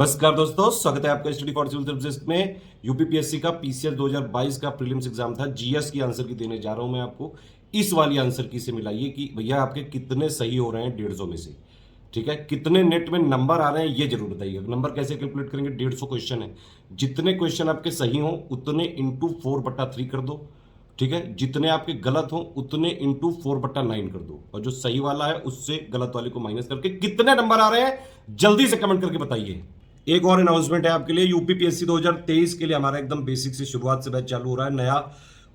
नमस्कार दोस्तों, स्वागत है आपका स्टडी फॉर सिविल सर्विसेज में। यूपीपीएससी का पीसीएस 2022 का प्रीलिम्स एग्जाम था। जीएस की आंसर की देने जा रहा हूं मैं आपको। इस वाली आंसर की से मिलाइए कि भैया आपके कितने सही हो रहे हैं 150 में से। ठीक है, कितने नेट में नंबर आ रहे हैं ये जरूर बताइए। नंबर कैसे कैलकुलेट करेंगे? 150 क्वेश्चन है, जितने क्वेश्चन आपके सही हो उतने इंटू 4/3 कर दो। ठीक है, जितने आपके गलत हो उतने इंटू 4/9 कर दो, और जो सही वाला है उससे गलत वाले को माइनस करके कितने नंबर आ रहे हैं जल्दी से कमेंट करके बताइए। एक और अनाउंसमेंट है आपके लिए। यूपीपीएससी 2023 के लिए हमारा एकदम बेसिक से शुरुआत से बैच चालू हो रहा है नया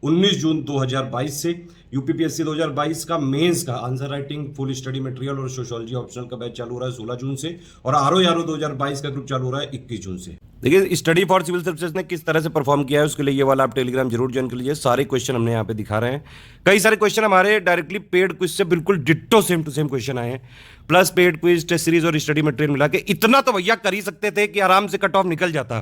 19 जून 2022 से। यूपीपीएससी 2022 का मेंस का answer writing, full study material और सोशियोलॉजी ऑप्शनल का बैच चालू हो रहा है 16 जून से, और आरओ यारो 2022 का ग्रुप चालू हो रहा है 21 जून से। देखिए, स्टडी फॉर सिविल सर्विसेज ने किस तरह से परफॉर्म किया है उसके लिए ये वाला आप टेलीग्राम जरूर ज्वाइन कर लीजिए। सारे क्वेश्चन हमने यहाँ पे दिखा रहे हैं। कई सारे क्वेश्चन हमारे डायरेक्टली पेड क्विज से बिल्कुल ditto same to same question आए हैं, plus paid quiz, test series और स्टडी मटेरियल मिला के इतना तो भैया कर ही सकते थे कि आराम से कट ऑफ निकल जाता।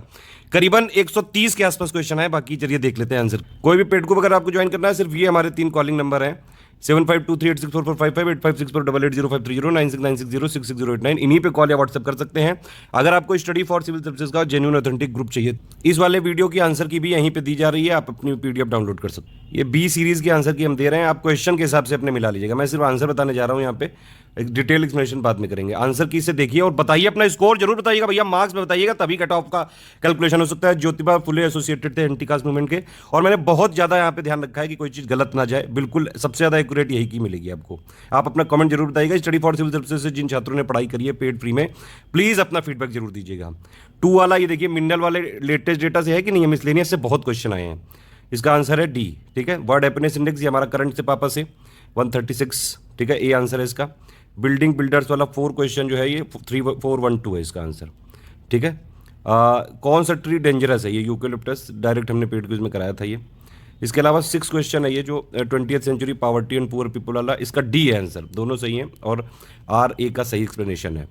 करीबन 130 के आसपास क्वेश्चन है। बाकी चलिए देख लेते हैं आंसर। कोई भी पेड को अगर आपको ज्वाइन करना है, सिर्फ ये हमारे 3 कॉलिंग नंबर हैं 7523864455 8564880530 9696066089। इन्हीं पे कॉल या व्हाट्सएप कर सकते हैं अगर आपको स्टडी फॉर सिविल सर्विसेज का जेन्युइन ऑथेंटिक ग्रुप चाहिए। इस वाले वीडियो की आंसर की भी यहीं पे दी जा रही है, आप अपनी पीडीएफ डाउनलोड कर सकते हैं। ये बी सीरीज की आंसर की हम दे रहे हैं, आप क्वेश्चन के हिसाब से अपने मिला लीजिएगा। मैं सिर्फ आंसर बताने जा रहा हूँ यहाँ पे, एक डिटेल एक्सप्लेनेशन बाद में करेंगे। आंसर की से देखिए और बताइए, अपना स्कोर जरूर बताइएगा भैया, मार्क्स में बताइएगा, तभी कट ऑफ का कैलकुलेशन हो सकता है। ज्योतिबा फुले एसोसिएटेड थे एंटी कास्ट मूवमेंट के, और मैंने बहुत ज्यादा यहाँ पे ध्यान रखा है कि कोई चीज गलत ना जाए। बिल्कुल सबसे ज्यादा एक्यूरेट यही की मिलेगी आपको। आप अपना कमेंट जरूर बताइएगा। स्टडी फॉर सिविल सर्विसेज से जिन छात्रों ने पढ़ाई करी है पेड फ्री में, प्लीज अपना फीडबैक जरूर दीजिएगा। 2 वाला ये देखिए, मिनरल वाले लेटेस्ट डेटा से है कि नहीं है, मिसलेनियस से बहुत क्वेश्चन आए हैं। इसका आंसर है डी। ठीक है, वर्ड हैप्पीनेस इंडेक्स ये हमारा करंट से पापा से 136। ठीक है, ए आंसर है इसका। बिल्डिंग बिल्डर्स वाला 4 क्वेश्चन जो है ये 3412 है इसका आंसर। ठीक है, कौन सा ट्री डेंजरस है? ये यूकेलिप्टस, डायरेक्ट हमने पेड क्विज में कराया था ये। इसके अलावा 6 क्वेश्चन है ये जो 20th century poverty and poor people वाला, इसका डी है आंसर। दोनों सही हैं और आर ए का सही एक्सप्लेनेशन है।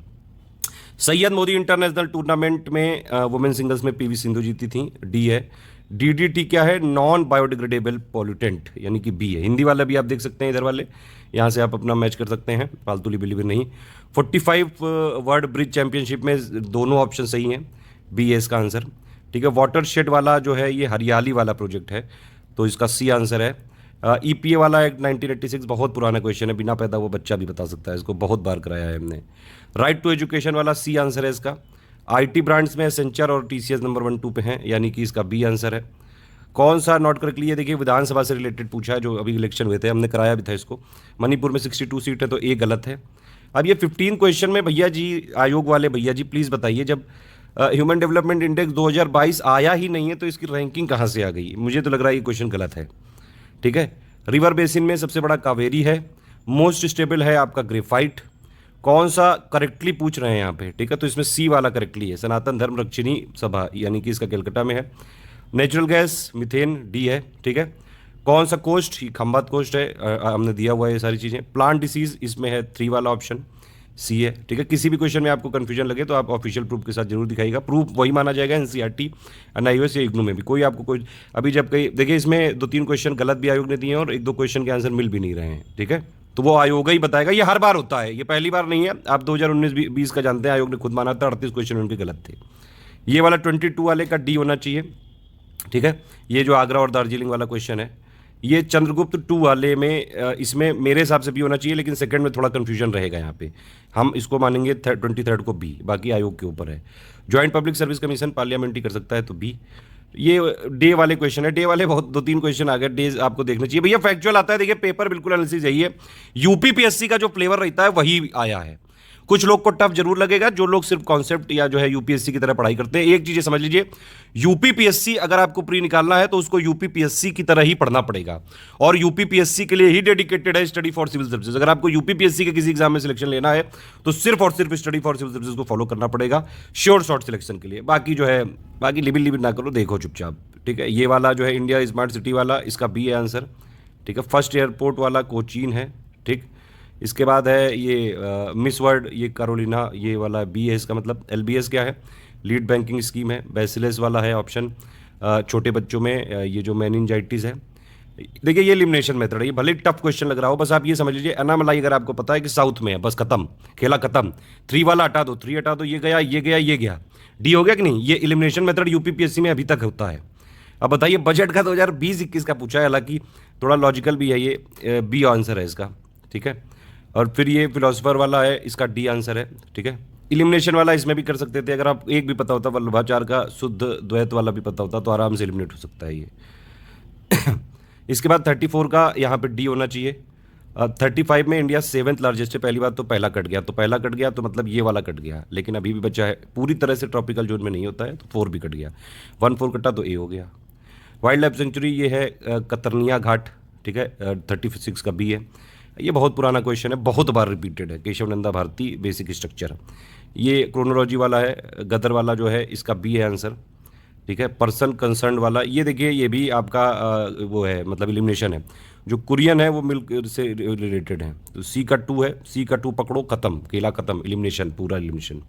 सैयद मोदी इंटरनेशनल टूर्नामेंट में वुमेन सिंगल्स में पीवी सिंधु जीती थी, डी है। डीडीटी क्या है? नॉन बायोडिग्रेडेबल पॉल्यूटेंट, यानी कि बी है। हिंदी वाला भी आप देख सकते हैं इधर वाले, यहाँ से आप अपना मैच कर सकते हैं, फालतू लिबी नहीं। 45 वर्ल्ड ब्रिज चैंपियनशिप में दोनों ऑप्शन सही हैं, बी है इसका आंसर। ठीक है, वाटर शेड वाला जो है ये हरियाली वाला प्रोजेक्ट है, तो इसका सी आंसर है। ईपीए वाला एक 1986 बहुत पुराना क्वेश्चन है, बिना पैदा हुआ बच्चा भी बता सकता है, इसको बहुत बार कराया है हमने। राइट टू एजुकेशन वाला सी आंसर है इसका। आईटी ब्रांड्स में एसेंचर और टीसीएस नंबर 1 2 पे हैं, यानी कि इसका बी आंसर है। कौन सा नॉट करेक्टली? ये देखिए, विधानसभा से रिलेटेड पूछा है, जो अभी इलेक्शन हुए थे, हमने कराया भी था इसको। मणिपुर में 62 सीट है, तो ए गलत है। अब ये 15 क्वेश्चन में भैया जी, आयोग वाले भैया जी प्लीज़ बताइए, जब ह्यूमन डेवलपमेंट इंडेक्स 2022 आया ही नहीं है तो इसकी रैंकिंग कहाँ से आ गई? मुझे तो लग रहा है ये क्वेश्चन गलत है। ठीक है, रिवर बेसिन में सबसे बड़ा कावेरी है। मोस्ट स्टेबल है आपका ग्रेफाइट। कौन सा करेक्टली पूछ रहे हैं यहाँ पे? ठीक है, तो इसमें सी वाला करेक्टली है, सनातन धर्म रक्षिणी सभा, यानी कि इसका कलकत्ता में है। नेचुरल गैस मीथेन, डी है। ठीक है, कौन सा कोस्ट? खंबात कोस्ट है, हमने दिया हुआ है ये सारी चीज़ें। प्लांट डिसीज इसमें है 3 वाला ऑप्शन, सी है। ठीक है, किसी भी क्वेश्चन में आपको कंफ्यूजन लगे तो आप ऑफिशियल प्रूफ के साथ जरूर दिखाइएगा। प्रूफ वही माना जाएगा एनसीईआरटी, एनआईओएस या इग्नू में भी। कोई आपको कोई अभी जब कहीं देखिए, इसमें 2-3 क्वेश्चन गलत भी आयोग ने दिए हैं और 1-2 क्वेश्चन के आंसर मिल भी नहीं रहे हैं। ठीक है, तो वो आयोग ही बताएगा। ये हर बार होता है, ये पहली बार नहीं है। आप 2019-20 का जानते हैं, आयोग ने खुद माना था 38 क्वेश्चन उनके गलत थे। ये वाला 22 वाले का डी होना चाहिए। ठीक है, ये जो आगरा और दार्जिलिंग वाला क्वेश्चन है, ये चंद्रगुप्त 2 वाले में, इसमें मेरे हिसाब से भी होना चाहिए, लेकिन सेकंड में थोड़ा कंफ्यूजन रहेगा यहाँ पे। हम इसको मानेंगे 23 को बी, बाकी आयोग के ऊपर है। Joint public service commission parliament ही कर सकता है, तो बी। ये डे वाले क्वेश्चन है, डे वाले बहुत 2-3 क्वेश्चन आ गए, डेज आपको देखना चाहिए भैया। फैक्चुअल आता है, देखिए पेपर बिल्कुल एनालिसिस यही है। यूपीपीएससी का जो फ्लेवर रहता है वही आया है। कुछ लोग को टफ जरूर लगेगा, जो लोग सिर्फ कॉन्सेप्ट या जो है यूपीएससी की तरह पढ़ाई करते हैं। एक चीज समझ लीजिए, यूपीपीएससी अगर आपको प्री निकालना है तो उसको यूपीपीएससी की तरह ही पढ़ना पड़ेगा, और यूपीपीएससी के लिए ही डेडिकेटेड है स्टडी फॉर सिविल सर्विसेज। अगर आपको यूपीपीएससी के किसी एग्जाम में सिलेक्शन लेना है तो सिर्फ और सिर्फ स्टडी फॉर सिविल सर्विसेज को फॉलो करना पड़ेगा श्योर शॉर्ट सिलेक्शन के लिए। बाकी जो है, बाकी लिबिल लिबिल ना करो, देखो चुपचाप। ठीक है, ये वाला जो है इंडिया स्मार्ट सिटी वाला, इसका बी है आंसर। ठीक है, फर्स्ट एयरपोर्ट वाला कोचीन है। ठीक, इसके बाद है ये मिस वर्ल्ड, ये कैरोलिना, ये वाला बी है इसका मतलब। एलबीएस क्या है? लीड बैंकिंग स्कीम है। बैसिलस वाला है ऑप्शन, छोटे बच्चों में ये जो मेनिंजाइटिस है। देखिए, ये एलिमिनेशन मेथड है, ये भले टफ क्वेश्चन लग रहा हो, बस आप ये समझ लीजिए एनामलाई अगर आपको पता है कि साउथ में है, बस खत्म, खेला खत्म। 3 वाला हटा दो, 3 हटा दो, ये गया ये गया ये गया। डी हो गया कि नहीं? ये एलिमिनेशन मेथड यूपीपीएससी में अभी तक होता है। अब बताइए बजट का 2020-21 का पूछा है, हालांकि थोड़ा लॉजिकल भी है ये, बी आंसर है इसका, ठीक है। और फिर ये फिलोसफर वाला है, इसका डी आंसर है, ठीक है। इलिमिनेशन वाला इसमें भी कर सकते थे, अगर आप एक भी पता होता, वल्लभाचार का शुद्ध द्वैत वाला भी पता होता तो आराम से एलिमिनेट हो सकता है ये। इसके बाद 34 का यहाँ पे डी होना चाहिए। 35 में इंडिया 7th लार्जेस्ट है, पहली बात तो पहला कट गया, तो पहला कट गया तो मतलब ये वाला कट गया, लेकिन अभी भी बचा है, पूरी तरह से ट्रॉपिकल जोन में नहीं होता है, तो 4 भी कट गया, 1-4 कटा तो ए हो गया। वाइल्ड लाइफ सेंचुरी ये है कतरनिया घाट, ठीक है, 36 का बी है। ये बहुत पुराना क्वेश्चन है, बहुत बार रिपीटेड है, केशव नंदा भारती बेसिक स्ट्रक्चर। ये क्रोनोलॉजी वाला है, गदर वाला जो है इसका बी है आंसर, ठीक है। पर्सन कंसर्न वाला ये देखिए, ये भी आपका वो है, मतलब एलिमिनेशन है। जो कुरियन है वो मिल्क से रिलेटेड है, तो सी का 2 है, सी का 2 पकड़ो, खत्म, केला खत्म, एलिमिनेशन, पूरा एलिमिनेशन।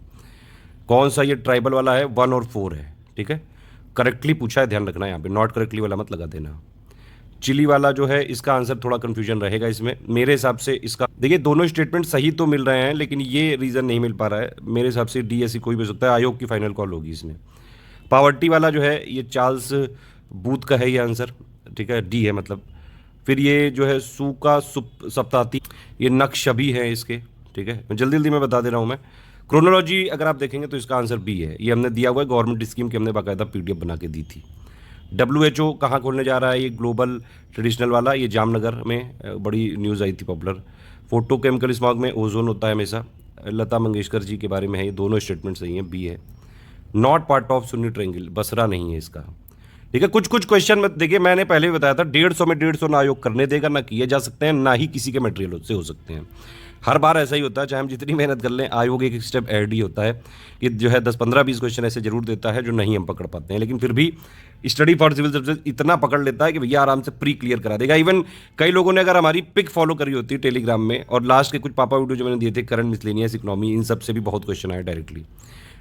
कौन सा ये ट्राइबल वाला है, 1 और 4 है, ठीक है। करेक्टली पूछा है, ध्यान रखना, यहाँ पे नॉट करेक्टली वाला मत लगा देना। चिली वाला जो है इसका आंसर थोड़ा कंफ्यूजन रहेगा इसमें मेरे हिसाब से। इसका देखिए दोनों स्टेटमेंट सही तो मिल रहे हैं, लेकिन ये रीज़न नहीं मिल पा रहा है मेरे हिसाब से। डी ऐसी कोई भी हो सकता है, आयोग की फाइनल कॉल होगी इसमें। पावर्टी वाला जो है ये चार्ल्स बूथ का है ये आंसर, ठीक है, डी है मतलब। फिर ये जो है सूका सप्ताती, ये नक्शबी है इसके, ठीक है, जल्दी जल्दी मैं बता दे रहा हूँ मैं। क्रोनोलॉजी अगर आप देखेंगे तो इसका आंसर बी है, ये हमने दिया हुआ है, गवर्नमेंट स्कीम की हमने बाकायदा पीडीएफ बना के दी थी। WHO कहाँ खोलने जा रहा है, ये ग्लोबल ट्रेडिशनल वाला, ये जामनगर में बड़ी न्यूज़ आई थी पॉपुलर। फोटो केमिकल स्मॉग में ओजोन होता है हमेशा, लता मंगेशकर जी के बारे में है, ये दोनों स्टेटमेंट सही हैं, बी है। Not part of Sunni triangle, Basra नहीं है इसका, ठीक है। कुछ कुछ क्वेश्चन में देखिए, मैंने पहले भी बताया था 150 में 150 ना आयोग करने देगा, ना किए जा सकते हैं, ना ही किसी के मटेरियल से हो सकते हैं। हर बार ऐसा ही होता है, चाहे हम जितनी मेहनत कर लें, आयोग एक स्टेप ऐड ही होता है कि जो है 10, 15, 20 क्वेश्चन ऐसे जरूर देता है जो नहीं हम पकड़ पाते हैं, लेकिन फिर भी स्टडी फॉर सिविल सर्विसेज इतना पकड़ लेता है कि भैया आराम से प्री क्लियर करा देगा। इवन कई लोगों ने अगर हमारी पिक फॉलो करी होती है टेलीग्राम में, और लास्ट के कुछ पापा वीडियो जो मैंने दिए थे, करंट मिसलेनियस इकोनॉमी, इन सब से भी बहुत क्वेश्चन आए डायरेक्टली।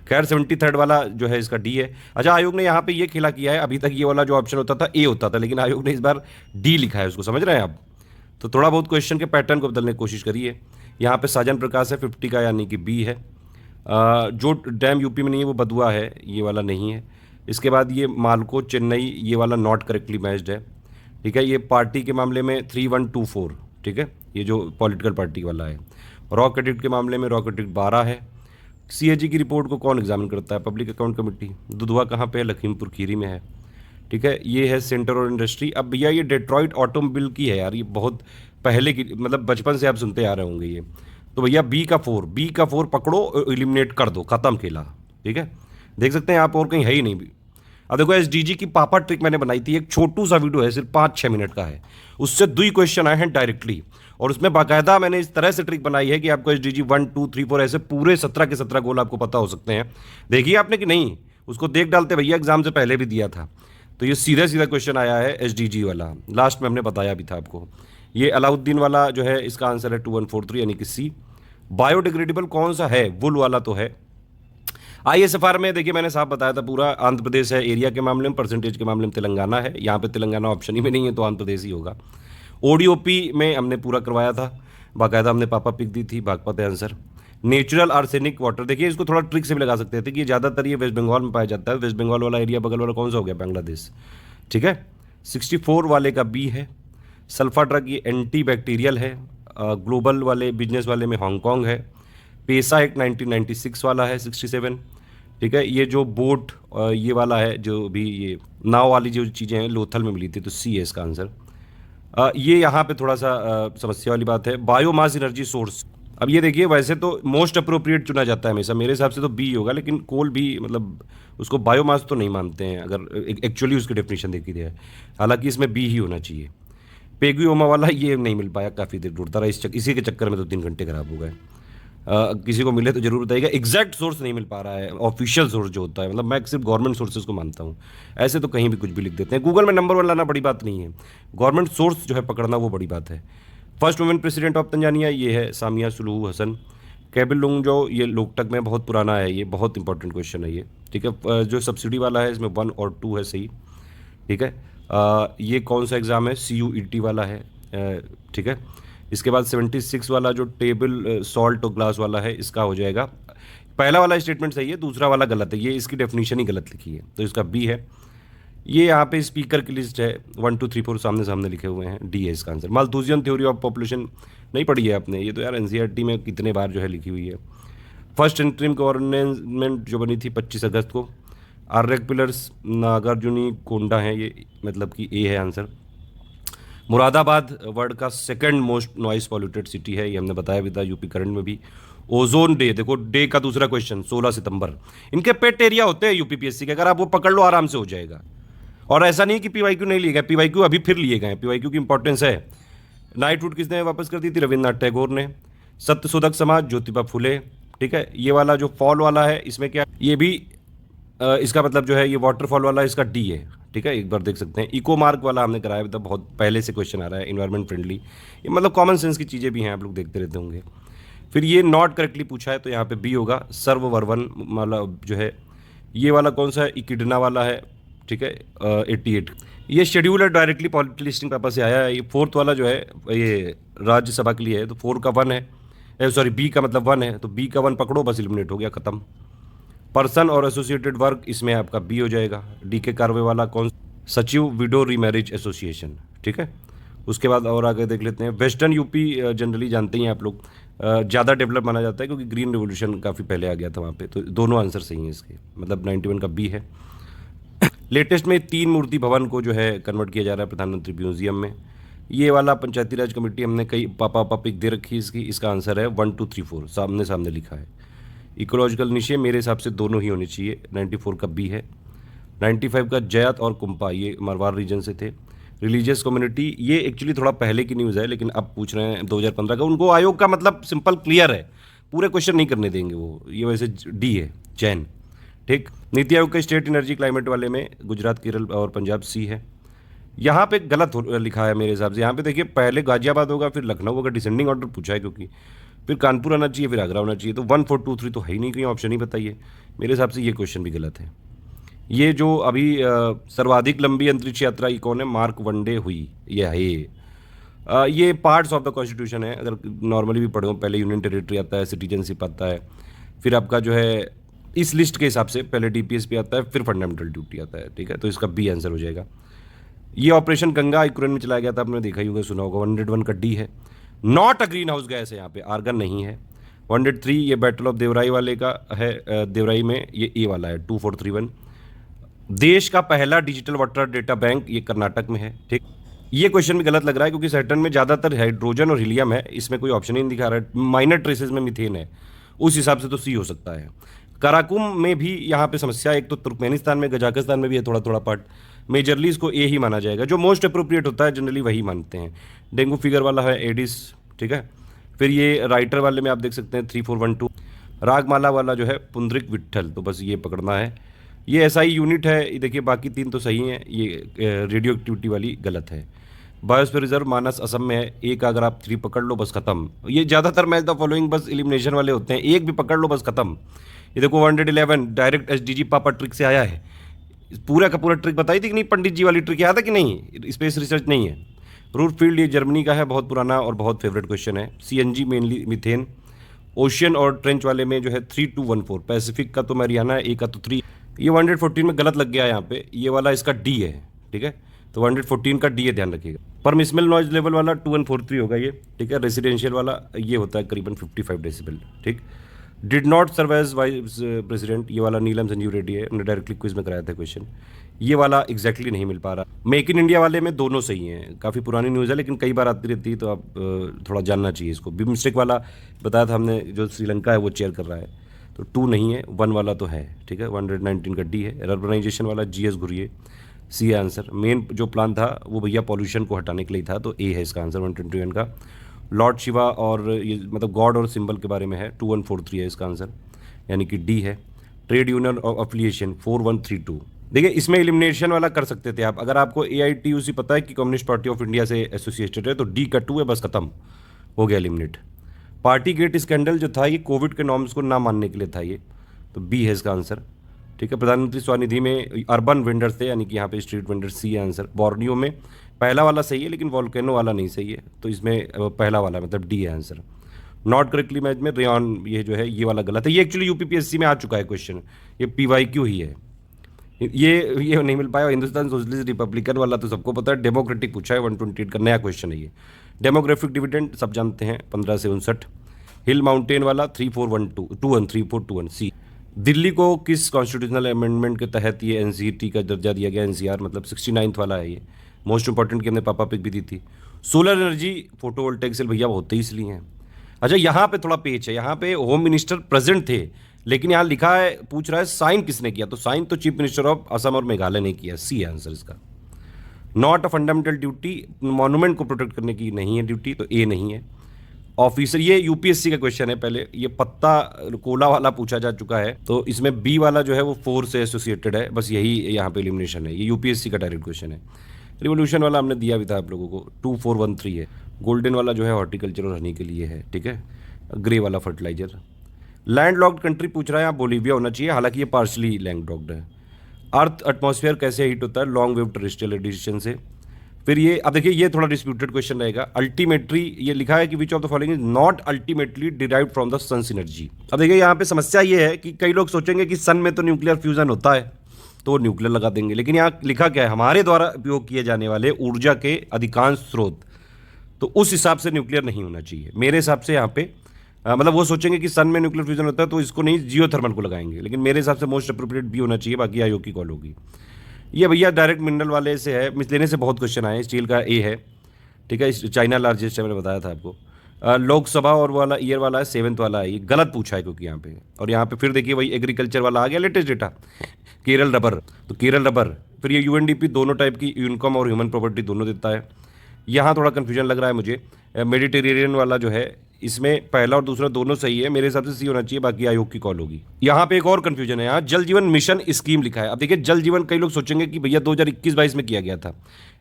खैर 73rd वाला जो है इसका डी है। अच्छा, आयोग ने यहाँ पे ये खेला किया है, अभी तक ये वाला जो ऑप्शन होता था ए होता था, लेकिन आयोग ने इस बार डी लिखा है, उसको समझ रहे हैं आप? तो थोड़ा बहुत क्वेश्चन के पैटर्न को बदलने की कोशिश करी है। यहाँ पे साजन प्रकाश है 50 का, यानी कि बी है। जो डैम यूपी में नहीं है वो बदुआ है, ये वाला नहीं है। इसके बाद ये मालको चेन्नई, ये वाला नॉट करेक्टली मैच्ड है, ठीक है। ये पार्टी के मामले में 3124, ठीक है, ये जो पॉलिटिकल पार्टी वाला है। रॉक एडिक्ट के मामले में रॉक एडिक्ट 12 है। CAG की रिपोर्ट को कौन एग्जामिन करता है, पब्लिक अकाउंट कमेटी। दुधवा कहाँ पे है, लखीमपुर खीरी में है, ठीक है। ये है सेंटर और इंडस्ट्री। अब भैया ये डेट्रॉइट ऑटोमोबाइल की है यार, ये बहुत पहले की, मतलब बचपन से आप सुनते आ रहे होंगे ये। तो भैया बी का 4 पकड़ो, एलिमिनेट कर दो, खत्म खेला, ठीक है। देख सकते हैं आप, और कहीं है ही नहीं भी। अब देखो SDG की पापा ट्रिक मैंने बनाई थी, एक छोटू सा वीडियो है, सिर्फ 5-6 मिनट का है, उससे 2 क्वेश्चन आए हैं डायरेक्टली, और उसमें बाकायदा मैंने इस तरह से ट्रिक बनाई है कि आपको SDG 1, 2, 3, 4 ऐसे पूरे 17 के 17 गोल आपको पता हो सकते हैं। देखिए आपने कि नहीं, उसको देख डालते भैया, एग्जाम से पहले भी दिया था। तो ये सीधा सीधा क्वेश्चन आया है SDG वाला, लास्ट में हमने बताया भी था आपको। ये अलाउद्दीन वाला जो है इसका आंसर है 2143, यानी कि सी। बायोडिग्रेडेबल कौन सा है, वुल वाला तो है। ISFR में देखिए मैंने साफ बताया था पूरा, आंध्र प्रदेश है एरिया के मामले में, परसेंटेज के मामले में तेलंगाना है, यहाँ पे तेलंगाना ऑप्शन ही में नहीं है, तो आंध्र प्रदेश ही होगा। ODOP में हमने पूरा करवाया था, बाकायदा हमने पापा पिक दी थी, भागपत है आंसर। नेचुरल आर्सेनिक वाटर, देखिए इसको थोड़ा ट्रिक से भी लगा सकते थे कि ज़्यादातर ये वेस्ट बंगाल में पाया जाता है, वेस्ट बंगाल वाला एरिया बगल वाला कौन सा हो गया, बांग्लादेश, ठीक है। 64 वाले का बी है। सल्फा ड्रग ये एंटी बैक्टीरियल है, ग्लोबल वाले बिजनेस वाले में हांगकॉन्ग है। पेसा एक्ट 1996 वाला है 67, ठीक है। ये जो बोट ये वाला है, जो भी ये नाव वाली जो चीज़ें हैं लोथल में मिली थी, तो सी है इसका आंसर। ये यहाँ पे थोड़ा सा समस्या वाली बात है, बायोमास एनर्जी सोर्स। अब ये देखिए वैसे तो मोस्ट अप्रोप्रिएट चुना जाता है हमेशा, मेरे हिसाब से तो बी होगा, लेकिन कोल भी मतलब उसको बायोमास तो नहीं मानते हैं अगर एक्चुअली उसकी डेफिनेशन देखी जाए, हालांकि इसमें बी ही होना चाहिए। पेगुयोमा वाला ये नहीं मिल पाया, काफ़ी देर ढूंढता रहा, इसी के चक्कर में तो 3 घंटे खराब हो गए। किसी को मिले तो जरूर बताइएगा। एग्जैक्ट सोर्स नहीं मिल पा रहा है, ऑफिशियल सोर्स जो होता है, मतलब मैं सिर्फ गवर्नमेंट सोर्सेज को मानता हूँ, ऐसे तो कहीं भी कुछ भी लिख देते हैं। गूगल में नंबर 1 लाना बड़ी बात नहीं है, गवर्नमेंट सोर्स जो है पकड़ना वो बड़ी बात है। First women president of Tanzania ये है सामिया सुलूहू हसन। केबिल लुंगजो ये लोकटक में बहुत पुराना है, ये बहुत इंपॉर्टेंट क्वेश्चन है ये, ठीक है। जो सब्सिडी वाला है इसमें 1 और 2 है सही, ठीक है। ये कौन सा एग्ज़ाम है, CUET वाला है, ठीक है। इसके बाद 76 वाला जो टेबल सॉल्ट और ग्लास वाला है, इसका हो जाएगा पहला वाला स्टेटमेंट सही है, दूसरा वाला गलत है, ये इसकी डेफिनेशन ही गलत लिखी है, तो इसका बी है। ये यहाँ पे स्पीकर की लिस्ट है 1 2 3 4 सामने सामने लिखे हुए हैं, डी है इसका answer. Malthusian theory of population नहीं पढ़ी है आपने, ये तो यार एनसीईआरटी में कितने बार जो है लिखी हुई है। फर्स्ट इंटरिम गवर्नमेंट जो बनी थी 25 अगस्त को। आर्यक पिलर्स नागार्जुनी कोंडा है, ये मतलब कि ए है आंसर। मुरादाबाद वर्ल्ड का second most noise polluted city है, ये हमने बताया भी था यूपी करंट में भी। ओजोन डे, देखो डे का दूसरा क्वेश्चन 16 सितंबर। इनके पेट एरिया होते हैं यूपीपीएससी के, अगर आप वो पकड़ लो आराम से हो जाएगा। और ऐसा नहीं कि पीवाईक्यू नहीं लिए गए, पीवाईक्यू अभी फिर लिए गए, पीवाईक्यू की इंपॉर्टेंस है। नाइटहुड किसने वापस कर दी थी? रविन्द्रनाथ टैगोर ने। सत्यशोधक समाज ज्योतिबा फुले, ठीक है। ये वाला जो फॉल वाला है इसमें क्या, ये भी इसका मतलब जो है ये वाटरफॉल वाला इसका डी है, ठीक है, एक बार देख सकते हैं। इको मार्क वाला हमने कराया था, बहुत पहले से क्वेश्चन आ रहा है, इन्वायरमेंट फ्रेंडली, ये मतलब कॉमन सेंस की चीज़ें भी हैं, आप लोग देखते रहते होंगे। फिर ये नॉट करेक्टली पूछा है तो यहाँ पे बी होगा, सर्ववर्वन मतलब जो है ये वाला कौन सा है, इकिडना वाला है, ठीक है, 88। ये शेड्यूल है डायरेक्टली पॉलिटी लिस्टिंग पेपर से आया है। ये फोर्थ वाला जो है ये राज्यसभा के लिए है, तो 4 का 1 है, सॉरी बी का मतलब 1 है, तो बी का 1 पकड़ो, बस एलिमिनेट हो गया, खत्म। पर्सन और एसोसिएटेड वर्क, इसमें आपका बी हो जाएगा। डी के कार्वे वाला कौन, सचिव विडो रीमैरिज एसोसिएशन, ठीक है। उसके बाद और आगे देख लेते हैं। वेस्टर्न यूपी जनरली जानते ही हैं आप लोग, ज़्यादा डेवलप माना जाता है क्योंकि ग्रीन रिवोल्यूशन काफ़ी पहले आ गया था वहाँ पे, तो दोनों आंसर सही हैं इसके, मतलब 91 का बी है। लेटेस्ट में 3 मूर्ति भवन को जो है कन्वर्ट किया जा रहा है प्रधानमंत्री म्यूजियम में। ये वाला पंचायती राज कमेटी हमने कई पापा पिक दे रखी है इसकी, इसका आंसर है 1 2 3 4 सामने सामने लिखा है। इकोलॉजिकल निशे मेरे हिसाब से दोनों ही होने चाहिए, 94 का बी है। 95 का जयत और कुंपा, ये मारवाड़ रीजन से थे। रिलीजियस कम्युनिटी, ये एक्चुअली थोड़ा पहले की न्यूज़ है लेकिन अब पूछ रहे हैं 2015 का, उनको आयोग का मतलब सिंपल क्लियर है, पूरे क्वेश्चन नहीं करने देंगे वो, ये वैसे डी है, जैन, ठीक। नीति आयोग का स्टेट एनर्जी क्लाइमेट वाले में गुजरात, केरल और पंजाब सी है। यहाँ पे गलत लिखा है मेरे हिसाब से, यहाँ पे देखिए पहले गाजियाबाद होगा फिर लखनऊ होगा, डिसेंडिंग ऑर्डर पूछा है क्योंकि, फिर कानपुर आना चाहिए, फिर आगरा होना चाहिए, तो 1 4 2 3 तो है ही नहीं, कहीं ऑप्शन ही बताइए। मेरे हिसाब से ये क्वेश्चन भी गलत है। ये जो अभी सर्वाधिक लंबी अंतरिक्ष यात्रा की कौन है, मार्क वनडे हुई, ये है ये पार्ट्स ऑफ द कॉन्स्टिट्यूशन है, अगर नॉर्मली भी पढ़ो, पहले यूनियन टेरिटरी आता है, सिटीजनशिप आता है, फिर आपका जो है इस लिस्ट के हिसाब से पहले डीपीएसपी आता है, फिर फंडामेंटल ड्यूटी आता है, ठीक है, तो इसका बी आंसर हो जाएगा। ये ऑपरेशन गंगा यूक्रेन में चलाया गया था, आपने देखा ही होगा, सुना होगा। 101 का डी है। Not a green house gas है, यहाँ पे आर्गन नहीं है। 103 ये बैटल ऑफ देवराई वाले का है, देवराई में, ये ए वाला है 2431। देश का पहला डिजिटल वाटर डेटा बैंक, ये कर्नाटक में है, ठीक। ये क्वेश्चन भी गलत लग रहा है क्योंकि सैटर्न में ज़्यादातर हाइड्रोजन और हीलियम है, इसमें कोई ऑप्शन ही नहीं दिखा रहा है। माइनर ट्रेसेस में मीथेन है, उस हिसाब से तो सी हो सकता है। कराकुम में भी यहाँ पे समस्या, एक तो तुर्कमेनिस्तान में, कजाकिस्तान में भी है थोड़ा थोड़ा पार्ट, मेजरली इसको ए ही माना जाएगा, जो मोस्ट अप्रोप्रिएट होता है जनरली वही मानते हैं। डेंगू फिगर वाला है एडिस, ठीक है। फिर ये राइटर वाले में आप देख सकते हैं 3412। रागमाला वाला जो है पुंडरिक विट्ठल, तो बस ये पकड़ना है। ये ऐसा ही यूनिट है, ये देखिए बाकी 3 तो सही हैं, ये रेडियो एक्टिविटी वाली गलत है। बायोस्फीयर रिजर्व मानस असम में है, एक अगर आप 3 पकड़ लो बस खत्म। ये ज़्यादातर मैच द फॉलोइंग बस एलिमिनेशन वाले होते हैं, एक भी पकड़ लो बस खत्म। ये देखो 111 डायरेक्ट एसडीजी पापा ट्रिक से आया है, पूरा का पूरा ट्रिक बताई थी कि नहीं, पंडित जी वाली ट्रिक याद है कि नहीं, स्पेस रिसर्च नहीं है। रूट फील्ड ये जर्मनी का है, बहुत पुराना और बहुत फेवरेट क्वेश्चन है। CNG mainly methane. ओशियन और ट्रेंच वाले में जो है 3214, पैसिफिक का तो मैरियाना है, ए का तो 3। ये 114 में गलत लग गया यहाँ पे, ये वाला इसका डी है, ठीक है, तो 114 का डी है, ध्यान रखिएगा। परमिसिबल नॉइज लेवल वाला 2143 होगा ये, ठीक है। रेसिडेंशियल वाला ये होता है करीबन 55 डेसिबल, ठीक। Did not serve as vice president, ये वाला नीलम संजीव रेड्डी है, हमने डायरेक्टली क्विज में कराया था क्वेश्चन, ये वाला एग्जैक्टली नहीं मिल पा रहा। मेक इन इंडिया वाले में दोनों सही हैं, काफ़ी पुरानी न्यूज़ है लेकिन कई बार आती रहती है, तो आप थोड़ा जानना चाहिए इसको। बिमस्टेक वाला बताया था हमने, जो श्रीलंका है वो चेयर कर रहा है, तो 2 नहीं है, 1 वाला तो है, ठीक है। 119 का डी है। अर्बनाइजेशन वाला जीएस घुरिए, सी है आंसर। मेन जो प्लान था वो भैया पॉल्यूशन को हटाने के लिए था, तो ए है इसका आंसर 121 का। लॉर्ड शिवा और ये मतलब गॉड और सिंबल के बारे में है, 2143 है इसका आंसर, यानी कि डी है। Trade union of affiliation 4132। देखिए इसमें एलिमिनेशन वाला कर सकते थे आप, अगर आपको AITUC पता है कि कम्युनिस्ट पार्टी ऑफ इंडिया से एसोसिएटेड है, तो डी का 2 है, बस खत्म हो गया, एलिमिनेट। पार्टी गेट स्कैंडल जो था ये कोविड के नॉर्म्स को ना मानने के लिए था ये, तो बी है इसका आंसर, ठीक है। प्रधानमंत्री स्वनिधि में अर्बन वेंडर्स थे, यानी कि यहाँ पे स्ट्रीट वेंडर्स, सी है आंसर। बोर्नियो में पहला वाला सही है लेकिन वॉल्केनो वाला नहीं सही है, तो इसमें पहला वाला मतलब डी है आंसर। नॉट करेक्टली मैच में रेयन, ये जो है ये वाला गलत है। ये एक्चुअली यूपीपीएससी में आ चुका है क्वेश्चन, ये PYQ ही है, ये नहीं मिल पाया। हिंदुस्तान सोशलिस्ट रिपब्लिकन वाला तो सबको पता है, डेमोक्रेटिक पूछा है 128 का नया क्वेश्चन है ये। डेमोग्राफिक डिविडेंड सब जानते हैं 15 से 59। हिल माउंटेन वाला 3412 सी। दिल्ली को किस कॉन्स्टिट्यूशनल अमेंडमेंट के तहत ये NCT का दर्जा दिया गया? NCR मतलब 69th वाला है ये, मोस्ट इंपॉर्टेंट की हमने पापा पिक भी दी थी। सोलर एनर्जी फोटोवोल्टेइक सेल भैया होते ही इसलिए हैं। अच्छा यहाँ पे थोड़ा पेच है, यहाँ पे होम मिनिस्टर प्रेजेंट थे, लेकिन यहाँ लिखा है, पूछ रहा है साइन किसने किया, तो साइन तो चीफ मिनिस्टर ऑफ असम और मेघालय ने किया, सी है आंसर इसका। Not a fundamental duty, monument को प्रोटेक्ट करने की नहीं है ड्यूटी, तो ए नहीं है। ऑफिसर, ये यूपीएससी का क्वेश्चन है, पहले ये पत्ता कोला वाला पूछा जा चुका है, तो इसमें बी वाला जो है वो 4 से एसोसिएटेड है, बस यही यहाँ पे एलिमिनेशन है। ये यूपीएससी का डायरेक्ट क्वेश्चन है। रिवोल्यूशन वाला हमने दिया भी था आप लोगों को, 2413 है। गोल्डन वाला जो है हॉर्टिकल्चर और हनी के लिए है, ठीक है। ग्रे वाला फर्टिलाइजर। लैंड लॉक्ड कंट्री पूछ रहा है, यहाँ बोलीविया होना चाहिए, हालांकि ये पार्शली लैंड लॉक्ड है। अर्थ एटमॉस्फेयर कैसे हीट होता है? लॉन्ग वेव टेरेस्ट्रियल रेडिएशन से। फिर ये, अब देखिए ये थोड़ा डिस्प्यूटेड क्वेश्चन रहेगा। अल्टीमेटली ये लिखा है कि which of the following is not ultimately derived from the sun's energy. अब देखिए यहाँ पे समस्या ये है कि कई लोग सोचेंगे कि सन में तो न्यूक्लियर फ्यूजन होता है तो वो न्यूक्लियर लगा देंगे, लेकिन यहाँ लिखा क्या है, हमारे द्वारा उपयोग किए जाने वाले ऊर्जा के अधिकांश स्रोत, तो उस हिसाब से न्यूक्लियर नहीं होना चाहिए मेरे हिसाब से। यहाँ पे मतलब वो सोचेंगे कि सन में न्यूक्लियर फ्यूजन होता है तो इसको नहीं, जियोथर्मल को लगाएंगे, लेकिन मेरे हिसाब से मोस्ट अप्रोप्रिएट भी होना चाहिए, बाकी आयोग की कॉल होगी। ये भैया डायरेक्ट मिनरल वाले से है, मिसलेनियस से बहुत क्वेश्चन आए। स्टील का ए है, ठीक है, चाइना लार्जेस्ट है, मैंने बताया था आपको। लोकसभा और वाला ईयर वाला है, 7th वाला है, ये गलत पूछा है क्योंकि यहाँ पे। और यहाँ पे फिर देखिए वही एग्रीकल्चर वाला आ गया लेटेस्ट डेटा, केरल रबर, तो केरल रबर। फिर ये UNDP दोनों टाइप की, इनकम और ह्यूमन प्रॉपर्टी दोनों देता है। यहाँ थोड़ा कन्फ्यूजन लग रहा है मुझे। मेडिटेरेनियन वाला जो है, इसमें पहला और दूसरा दोनों सही है, मेरे हिसाब से सी होना चाहिए, बाकी आयोग की कॉल होगी। यहाँ पे एक और कंफ्यूजन है, यहाँ जल जीवन मिशन स्कीम लिखा है। अब देखिए जल जीवन, कई लोग सोचेंगे कि भैया 2021-22 में किया गया था।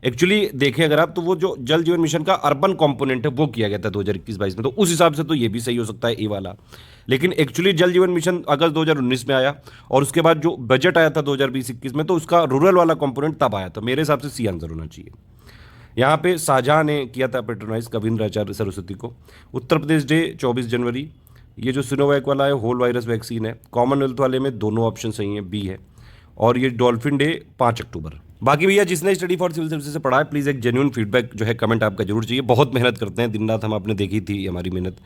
एक्चुअली देखें अगर आप, तो वो जो जल जीवन मिशन का अर्बन कंपोनेंट है वो किया गया था 2021-22 में, तो उस हिसाब से तो ये भी सही हो सकता है ए वाला। लेकिन एक्चुअली जल जीवन मिशन अगस्त 2019 में आया, और उसके बाद जो बजट आया था 2020-21 में, तो उसका रूरल वाला कंपोनेंट तब आया था। मेरे हिसाब से सी आंसर होना चाहिए। यहाँ पे शाहजहां ने किया था पेट्रोनाइज कविंद्र आचार्य सरस्वती को। उत्तर प्रदेश डे 24 जनवरी। ये जो सिनोवैक वाला है होल वायरस वैक्सीन है। कॉमनवेल्थ वाले में दोनों ऑप्शन सही हैं, बी है। और ये डॉल्फिन डे 5 अक्टूबर। बाकी भैया जिसने स्टडी फॉर सिविल सर्विसेज से पढ़ा है, प्लीज़ एक जेन्युइन फीडबैक जो है कमेंट आपका जरूर चाहिए। बहुत मेहनत करते हैं, दिन रात हम आपने देखी थी हमारी मेहनत,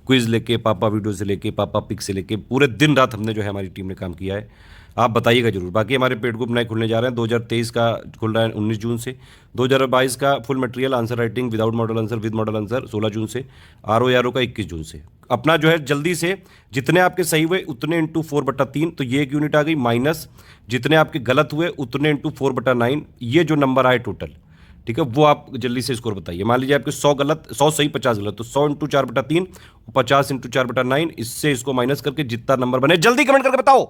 क्विज लेके, पापा वीडियो से लेके, पापा पिक से लेके, पूरे दिन रात हमने जो है हमारी टीम ने काम किया है। आप बताइएगा जरूर। बाकी हमारे पेड ग्रुप नए खुलने जा रहे हैं, 2023 का खुल रहा है 19 जून से, 2022 का full material answer writing without model answer with model answer 16 जून से, RO का 21 जून से। अपना जो है जल्दी से, जितने आपके सही हुए उतने इंटू 4/3, तो ये एक यूनिट आ गई, माइनस जितने आपके गलत हुए उतने इंटू 4/9, ये जो नंबर आए टोटल, ठीक है, वो आप जल्दी से स्कोर बताइए। मान लीजिए आपके 100 गलत, 100 सही 50 गलत, तो 100 इंटू 4/3, 50 इंटू 4/9, इससे इसको माइनस करके जितना नंबर बने जल्दी कमेंट करके बताओ।